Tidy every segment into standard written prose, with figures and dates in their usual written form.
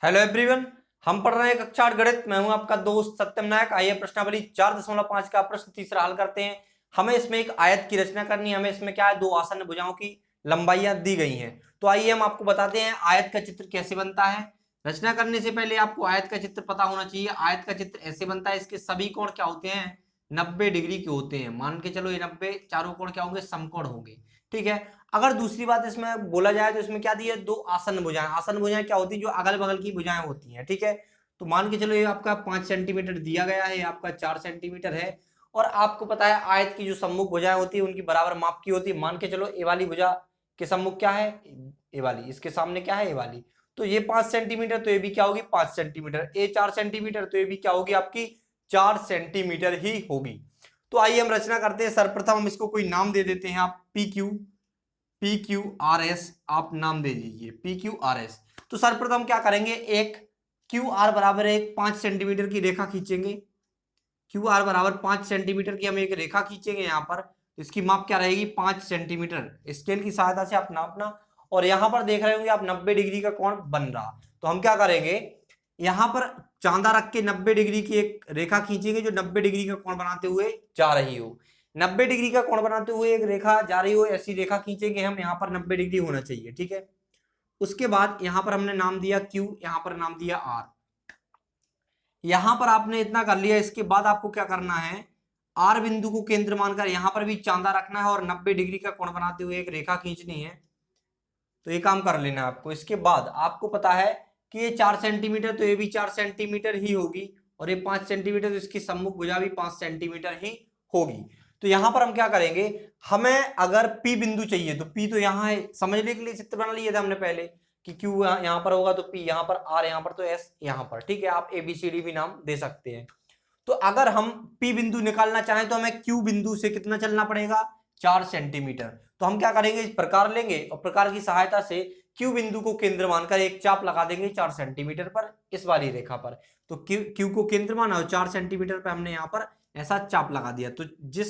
Hello everyone, हम पढ़ रहे हैं कक्षा 8 गणित। मैं हूं आपका दोस्त सत्यम नायक। आइए प्रश्नावली 4.5 का प्रश्न तीसरा हल करते हैं। हमें इसमें एक आयत की रचना करनी है। हमें इसमें क्या है, दो आसन्न भुजाओं की लंबाइयां दी गई हैं। तो आइए हम आपको बताते हैं आयत का चित्र कैसे बनता है। रचना करने से पहले आपको आयत का चित्र पता होना चाहिए। आयत का चित्र ऐसे बनता है, इसके सभी कोण क्या होते हैं, 90 डिग्री के होते हैं। मान के चलो ये 90 चारों कोण क्या होंगे, समकोण होंगे। ठीक है। अगर दूसरी बात इसमें बोला जाए तो इसमें क्या दी है, दो आसन्न भुजाएं। आसन्न भुजाएं क्या होती है, जो अगल बगल की भुजाएं होती हैं। ठीक है। तो मान के चलो ये आपका 5 सेंटीमीटर दिया गया है, आपका 4 सेंटीमीटर है। और आपको पता है आयत की जो सम्मुख भुजाएं होती है उनकी बराबर माप की होती है। मान के चलो ए वाली भुजा के सम्मुख क्या है, ए वाली, इसके सामने क्या है, ए वाली। तो ये 5 सेंटीमीटर, तो ये भी क्या होगी, 5 सेंटीमीटर। ए 4 सेंटीमीटर, तो ये भी क्या होगी, आपकी 4 सेंटीमीटर ही होगी। तो आइए हम रचना करते हैं। सर्वप्रथम हम इसको कोई नाम दे देते हैं। आप पी क्यू आर एस आप नाम दे दीजिए, पी क्यू आर एस। तो सर्वप्रथम क्या करेंगे, एक क्यू आर बराबर एक 5 सेंटीमीटर की रेखा खींचेंगे। क्यू आर बराबर 5 सेंटीमीटर की हम एक रेखा खींचेंगे यहाँ पर। इसकी माप क्या रहेगी, 5 सेंटीमीटर। स्केल की सहायता से आप नापना। और यहां पर देख रहे होंगे आप 90 डिग्री का कोण बन रहा। तो हम क्या करेंगे, यहां पर चांदा रख के 90 डिग्री की एक रेखा खींचेंगे जो 90 डिग्री का कोण बनाते हुए जा रही हो। 90 डिग्री का कोण बनाते हुए एक रेखा जा रही हो, ऐसी रेखा खींचेंगे हम। यहाँ पर 90 डिग्री होना चाहिए। ठीक है। उसके बाद यहां पर हमने नाम दिया Q, यहां पर नाम दिया R। यहां पर आपने इतना कर लिया। इसके बाद आपको क्या करना है, R बिंदु को केंद्र मानकर यहां पर भी चांदा रखना है और 90 डिग्री का कोण बनाते हुए एक रेखा खींचनी है। तो ये काम कर लेना आपको। इसके बाद आपको पता है कि ये 4 सेंटीमीटर, तो ये भी 4 सेंटीमीटर ही होगी। और ये 5 सेंटीमीटर, तो इसकी सम्मुख भुजा भी 5 सेंटीमीटर ही होगी। तो यहां पर हम क्या करेंगे, हमें अगर P बिंदु चाहिए तो P तो यहाँ है। समझने के लिए चित्र बना लिए थे हमने पहले कि Q यहाँ पर होगा तो P यहाँ पर, R यहाँ पर, तो S यहाँ पर। ठीक है। आप ABCD भी नाम दे सकते हैं। तो अगर हम P बिंदु निकालना चाहें तो हमें Q बिंदु से कितना चलना पड़ेगा, 4 सेंटीमीटर। तो हम क्या करेंगे, इस प्रकार लेंगे और प्रकार की सहायता से Q बिंदु को केंद्र मानकर एक चाप लगा देंगे 4 सेंटीमीटर पर, इस वाली रेखा पर। तो Q को केंद्र माना और 4 सेंटीमीटर पर हमने यहाँ पर ऐसा चाप लगा दिया। तो जिस,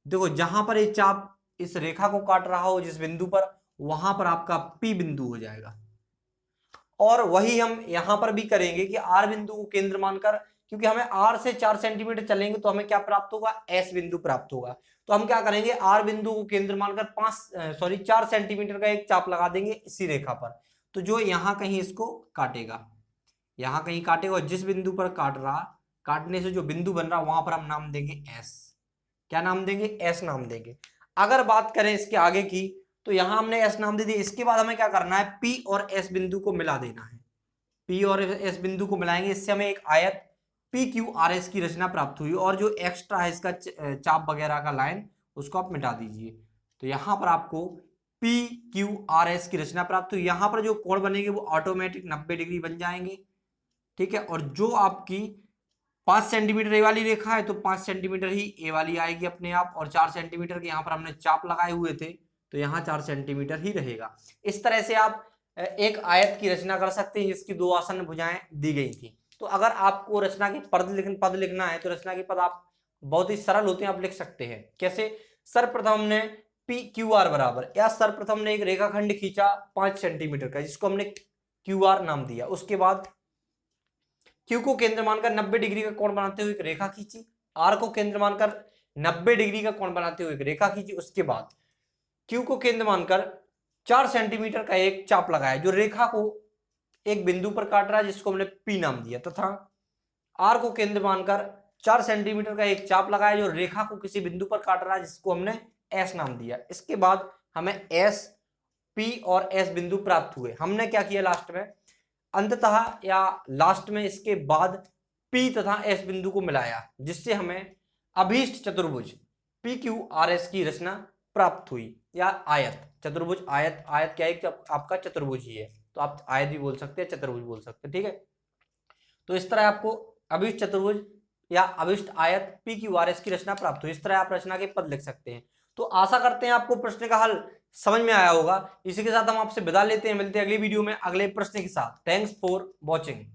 देखो जहां पर ये चाप इस रेखा को काट रहा हो जिस बिंदु पर, वहां पर आपका P बिंदु हो जाएगा। और वही हम यहां पर भी करेंगे कि R बिंदु को केंद्र मानकर, क्योंकि हमें R से 4 सेंटीमीटर चलेंगे तो हमें क्या प्राप्त होगा, S बिंदु प्राप्त होगा। तो हम क्या करेंगे, R बिंदु को केंद्र मानकर 4 सेंटीमीटर का एक चाप लगा देंगे इसी रेखा पर। तो जो यहां कहीं इसको काटेगा, यहां कहीं काटेगा, और जिस बिंदु पर काट रहा, काटने से जो बिंदु बन रहा वहां पर हम नाम देंगे S। क्या नाम देंगे, S नाम देंगे। अगर बात करें इसके आगे की, तो यहां हमने S नाम दे दिया। इसके बाद हमें क्या करना है, P और S बिंदु को मिला देना है। P और S बिंदु को मिलाएंगे, इससे हमें एक आयत PQRS की रचना प्राप्त हुई। और जो एक्स्ट्रा है इसका चाप वगैरह का लाइन, उसको आप मिटा दीजिए। तो यहां पर आपको PQRS की रचना प्राप्त हुई। यहां पर जो कोण बनेंगे वो ऑटोमेटिक 90 डिग्री बन जाएंगे। ठीक है। और जो आपकी 5 सेंटीमीटर ए वाली रेखा है, तो 5 सेंटीमीटर ही ए वाली आएगी अपने आप। और 4 सेंटीमीटर के यहाँ पर हमने चाप लगाए हुए थे, तो यहाँ 4 सेंटीमीटर ही रहेगा। इस तरह से आप एक आयत की रचना कर सकते हैं जिसकी दो आसन्न भुजाएं दी गई थी। तो अगर आपको रचना के पद लिखना है तो रचना के पद आप बहुत ही सरल होते हैं, आप लिख सकते हैं। कैसे, सर्वप्रथम ने पी क्यू आर बराबर, या सर्वप्रथम ने एक रेखाखंड खींचा 5 सेंटीमीटर का जिसको हमने क्यू आर नाम दिया। उसके बाद Q को केंद्र मानकर 90 डिग्री का कोण बनाते हुए एक रेखा खींची। R को केंद्र मानकर 90 डिग्री का कोण बनाते हुए एक रेखा खींची। उसके बाद Q को केंद्र मानकर 4 सेंटीमीटर का एक चाप लगाया जो रेखा को एक बिंदु पर काट रहा है जिसको हमने P नाम दिया, तथा R को केंद्र मानकर 4 सेंटीमीटर का एक चाप लगाया जो रेखा को किसी बिंदु पर काट रहा है जिसको हमने S नाम दिया। इसके बाद हमें S, P और S बिंदु प्राप्त हुए। हमने क्या किया लास्ट में, अंततः या लास्ट में इसके बाद P तथा S बिंदु को मिलाया, जिससे हमें अभीष्ट चतुर्भुज PQRS की रचना प्राप्त हुई। या आयत, चतुर्भुज, आयत, आयत क्या है, आपका चतुर्भुज ही है, तो आप आयत भी बोल सकते हैं, चतुर्भुज बोल सकते हैं। ठीक है। तो इस तरह आपको अभीष्ट चतुर्भुज या अभीष्ट आयत PQRS की रचना प्राप्त हुई। इस तरह आप रचना के पद लिख सकते हैं। तो आशा करते हैं आपको प्रश्न का हल समझ में आया होगा। इसी के साथ हम आपसे विदा लेते हैं, मिलते हैं अगली वीडियो में अगले प्रश्न के साथ। Thanks for watching.